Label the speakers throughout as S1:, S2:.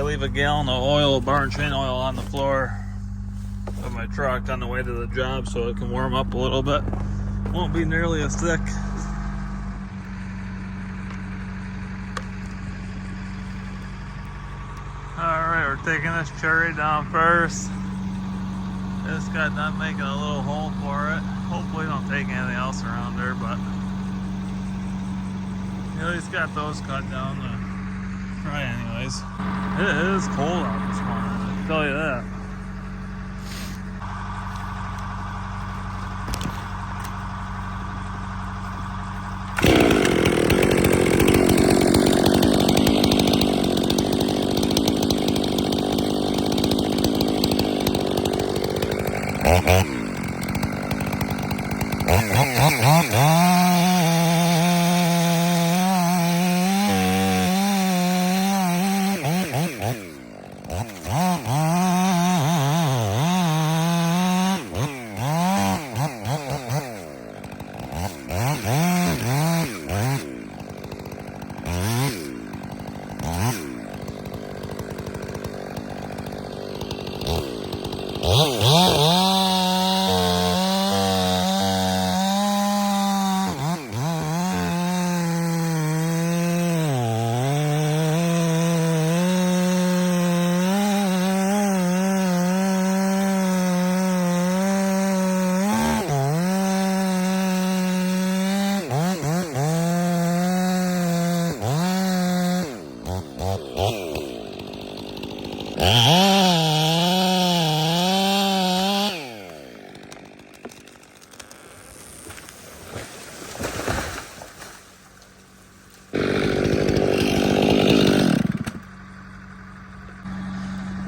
S1: leave a gallon of oil, barn chain oil, on the floor of my truck on the way to the job so it can warm up a little bit. Won't be nearly as thick. Alright, we're taking this cherry down first. Just got done making a little hole for it. Hopefully don't take anything else around there, but at least got those cut down to try anyways. It is cold out this morning, I can tell you that.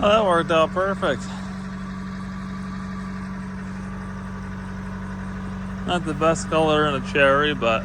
S1: Oh, that worked out perfect. Not the best color in a cherry, but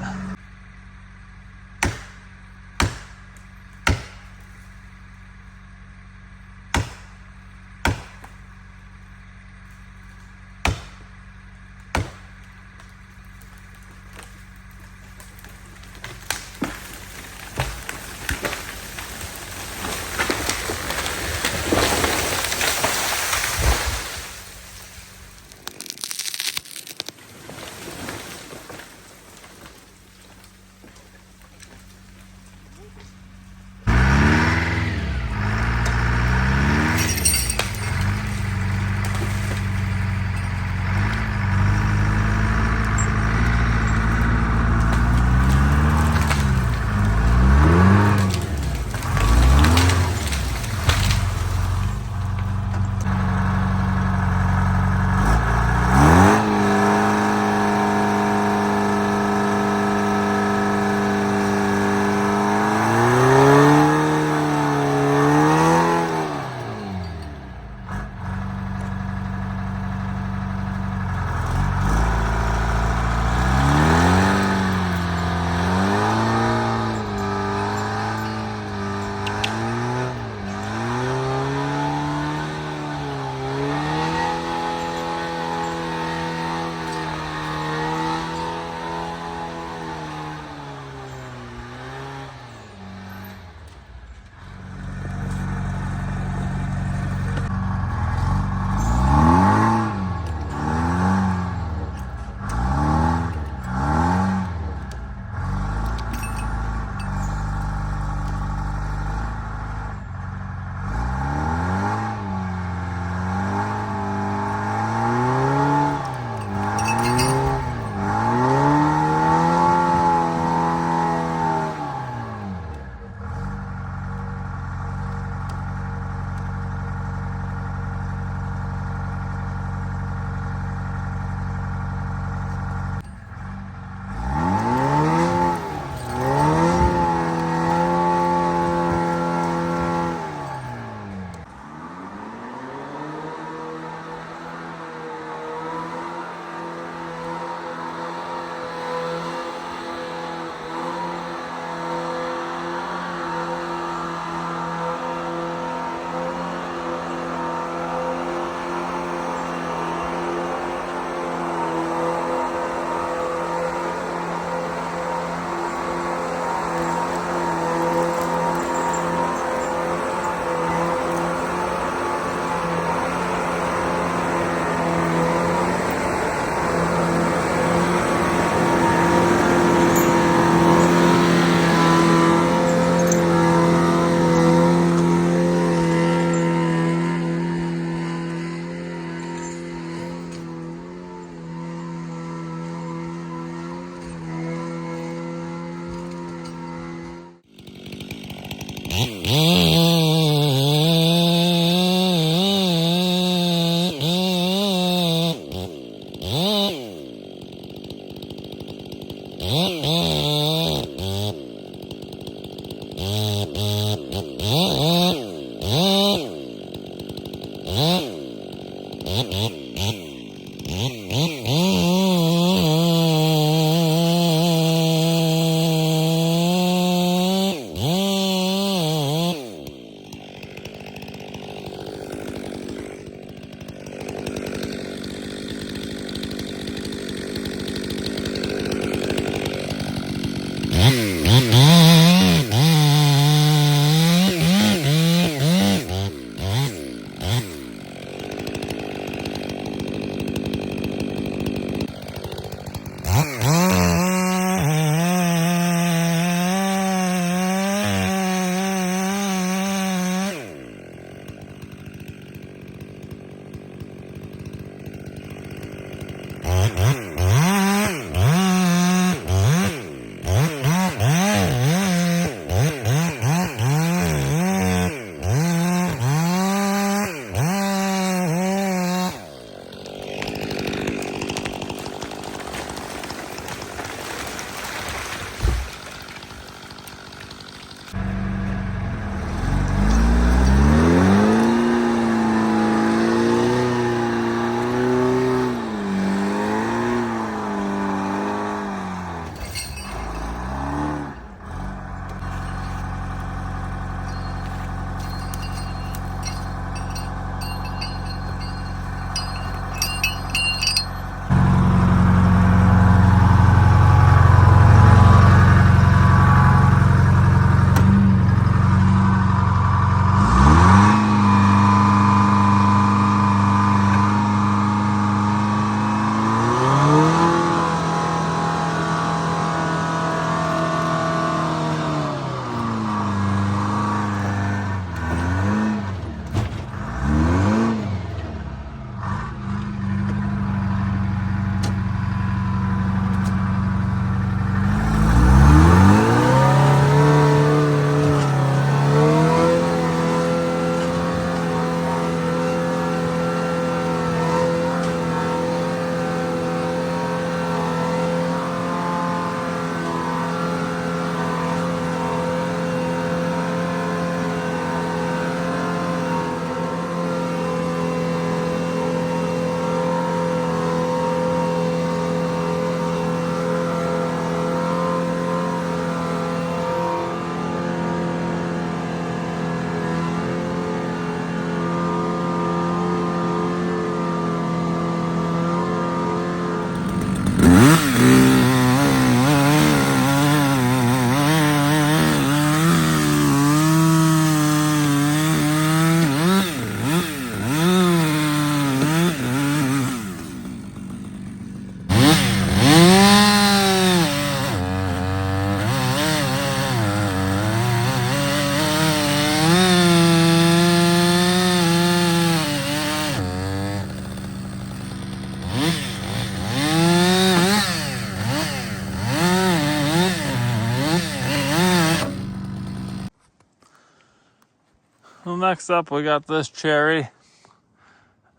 S1: Well, next up we got this cherry.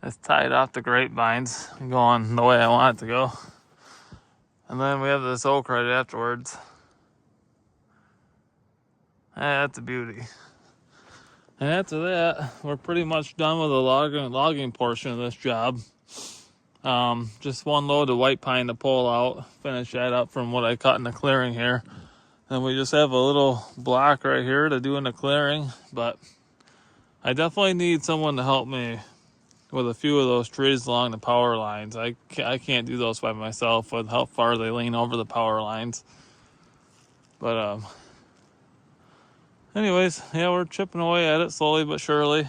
S1: It's tied off the grapevines, going the way I want it to go. And then we have this oak right afterwards. That's a beauty. And after that, we're pretty much done with the logging portion of this job. Just one load of white pine to pull out, finish that up from what I cut in the clearing here. And we just have a little block right here to do in the clearing, but I definitely need someone to help me with a few of those trees along the power lines. I can't do those by myself with how far they lean over the power lines. But anyways, yeah, we're chipping away at it slowly but surely.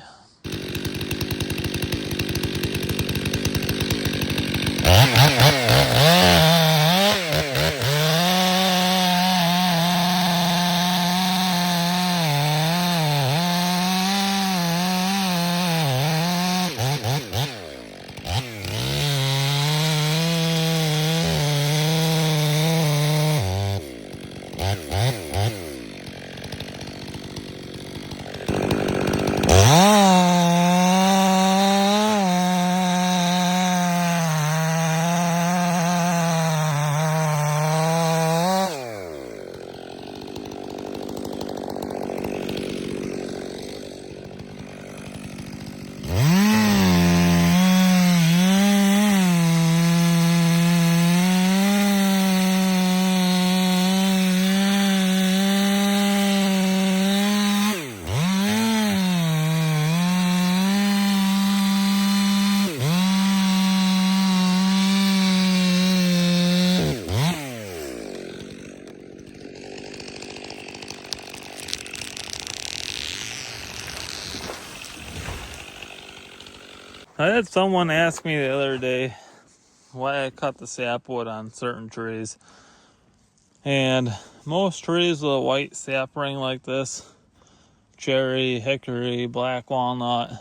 S1: I had someone ask me the other day why I cut the sapwood on certain trees. And most trees with a white sapring like this, cherry, hickory, black walnut,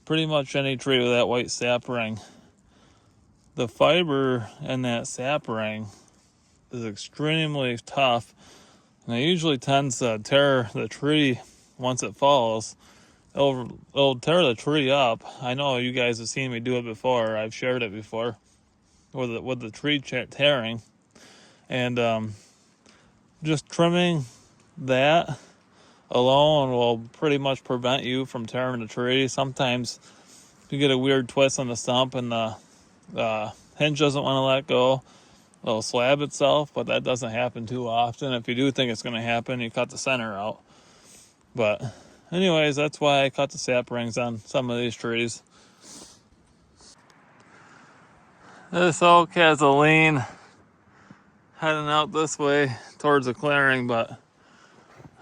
S1: pretty much any tree with that white sapring, the fiber in that sapring is extremely tough, and it usually tends to tear the tree once it falls. It'll tear the tree up. I know you guys have seen me do it before. I've shared it before with the tree tearing, and just trimming that alone will pretty much prevent you from tearing the tree. Sometimes you get a weird twist on the stump and the hinge doesn't want to let go. It'll slab itself, but that doesn't happen too often. If you do think it's going to happen, you cut the center out. But anyways, that's why I cut the sap rings on some of these trees. This oak has a lean heading out this way towards the clearing, but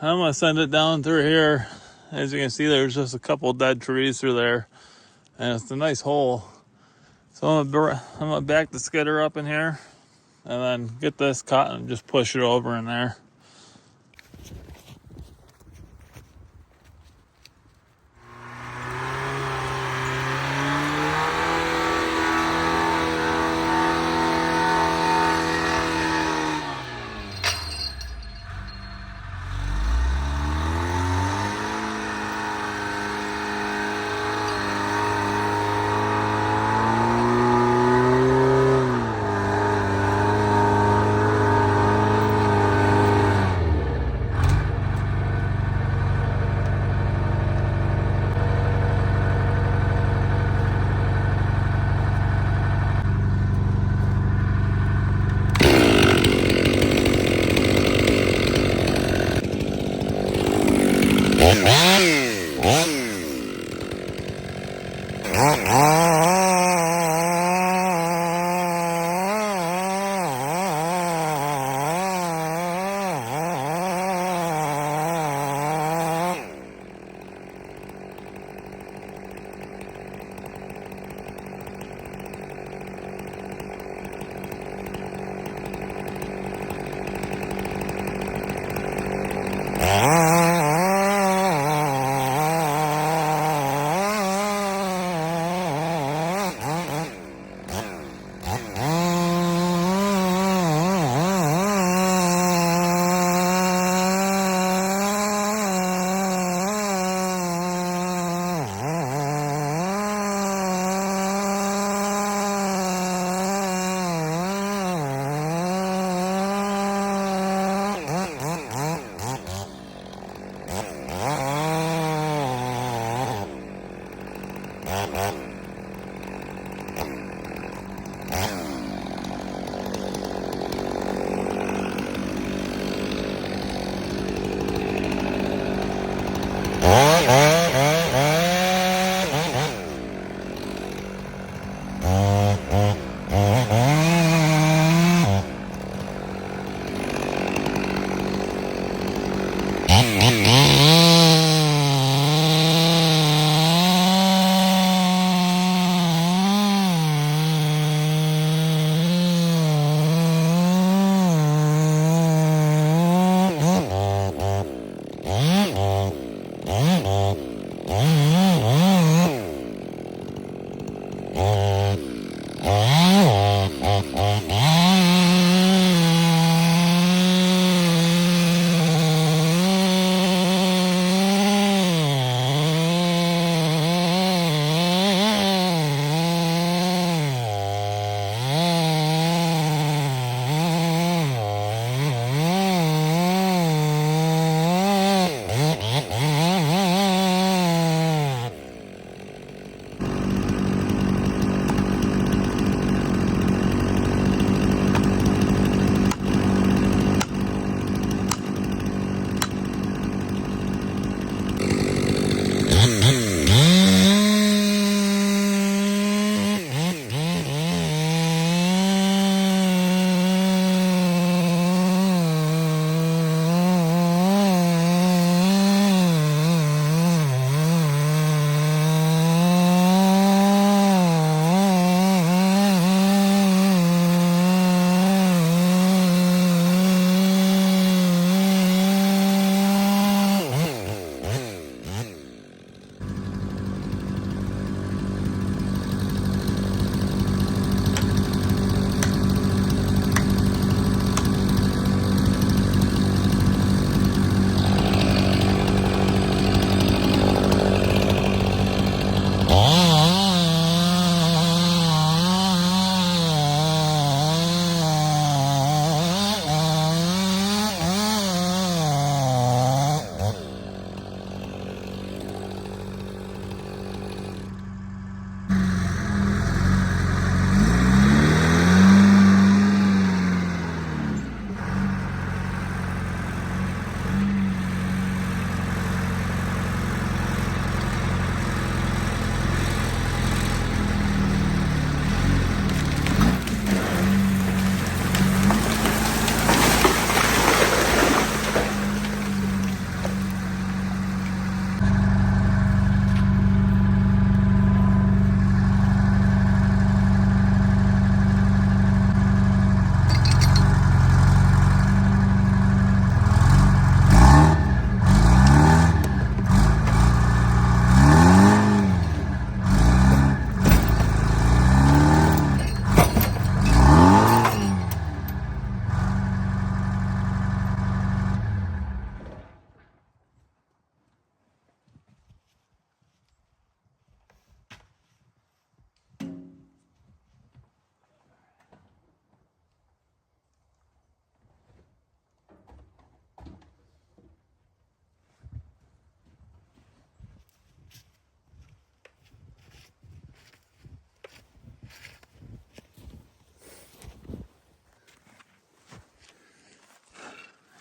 S1: I'm going to send it down through here. As you can see, there's just a couple dead trees through there, and it's a nice hole. So I'm gonna back the skidder up in here and then get this cut and just push it over in there.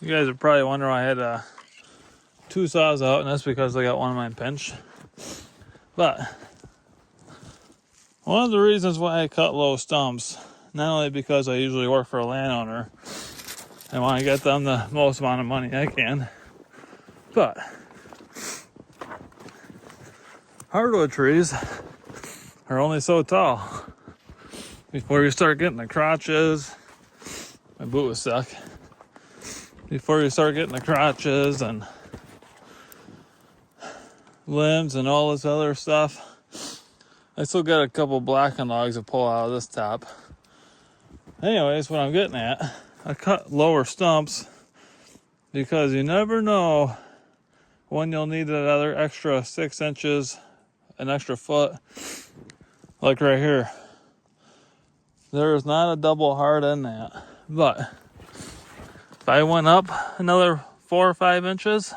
S1: You guys are probably wondering why I had two saws out, and that's because I got one of mine pinched. But one of the reasons why I cut low stumps, not only because I usually work for a landowner and want to get them the most amount of money I can, but hardwood trees are only so tall. Before you start getting the crotches, my boot was stuck. Before you start getting the crotches and limbs and all this other stuff, I still got a couple blackened logs to pull out of this top. Anyways, what I'm getting at, I cut lower stumps because you never know when you'll need another extra 6 inches, an extra foot, like right here. There is not a double hard in that, but if I went up another 4 or 5 inches,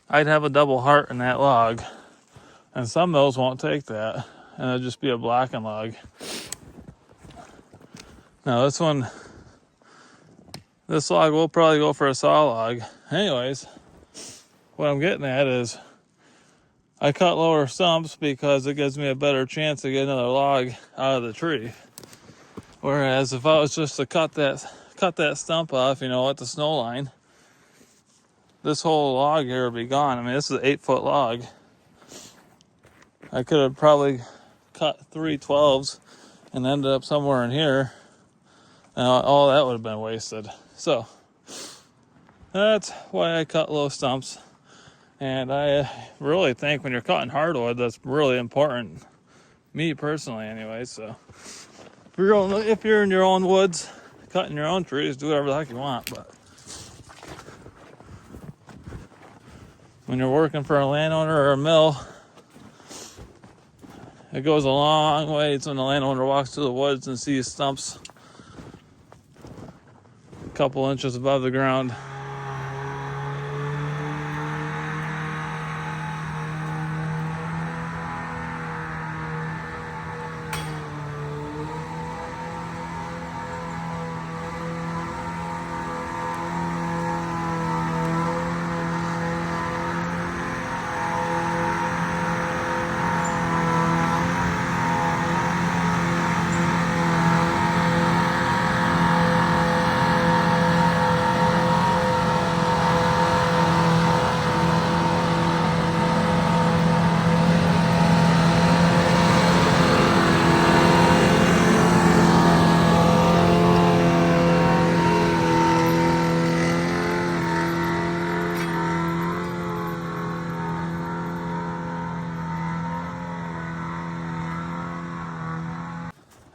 S1: I'd have a double heart in that log. And some of those won't take that, and it'll just be a blackened log. Now this log will probably go for a saw log. Anyways, what I'm getting at is I cut lower stumps because it gives me a better chance to get another log out of the tree. Whereas if I was just to cut that stump off, at the snow line, this whole log here would be gone. I mean, this is an 8-foot log. I could have probably cut 3 12s and ended up somewhere in here, and all that would have been wasted. So that's why I cut low stumps. And I really think when you're cutting hardwood, that's really important. Me personally, anyway. So if you're in your own woods, cutting your own trees, do whatever the heck you want. But when you're working for a landowner or a mill, it goes a long ways when the landowner walks through the woods and sees stumps a couple inches above the ground.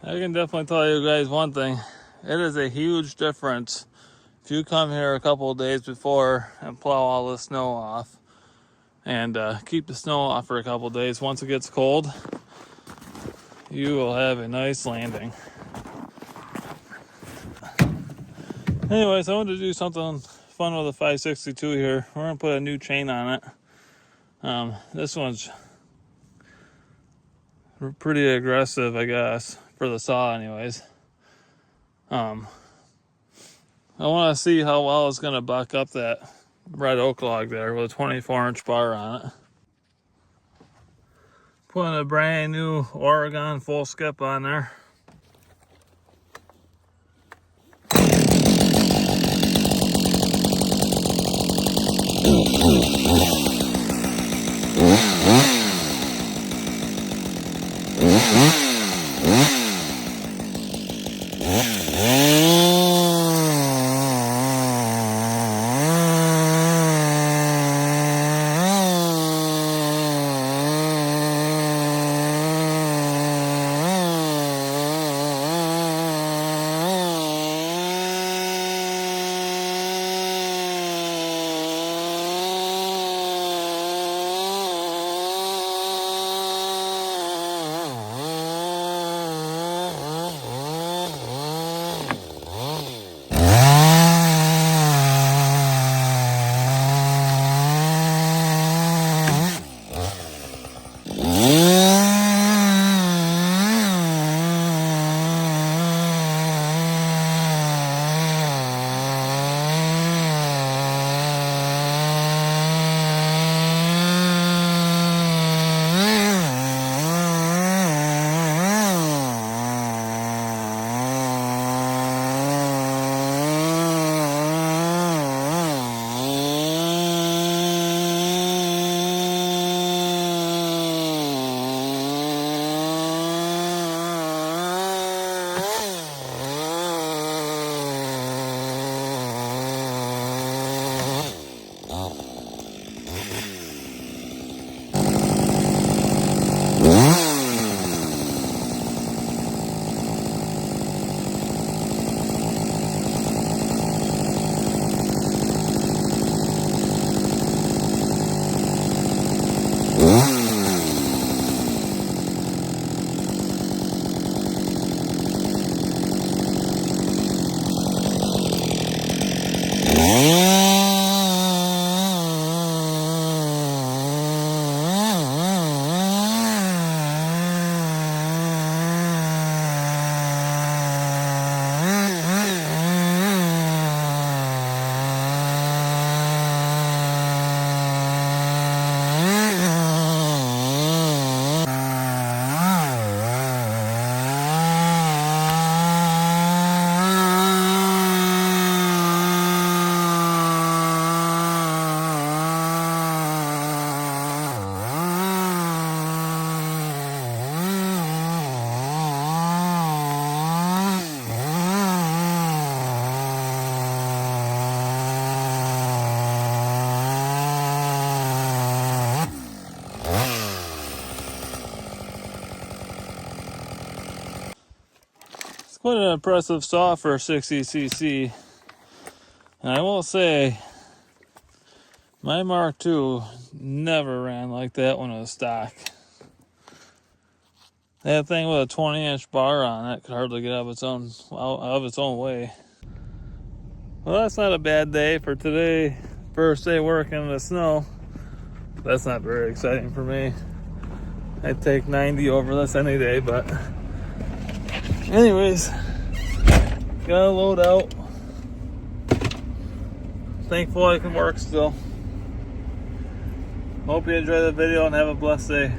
S1: I can definitely tell you guys one thing. It is a huge difference if you come here a couple of days before and plow all the snow off and keep the snow off for a couple of days. Once it gets cold, you will have a nice landing. Anyways, I wanted to do something fun with the 562 here. We're going to put a new chain on it. This one's pretty aggressive, I guess, for the saw anyways. I want to see how well it's going to buck up that red oak log there with a 24-inch bar on it. Putting a brand new Oregon full skip on there. It's quite an impressive saw for a 60cc. And I will say, my Mark II never ran like that when it was stock. That thing with a 20-inch bar on it could hardly get out of its own way. Well, that's not a bad day for today. First day working in the snow. That's not very exciting for me. I'd take 90 over this any day, but anyways, gotta load out. Thankful I can work still. Hope you enjoy the video and have a blessed day.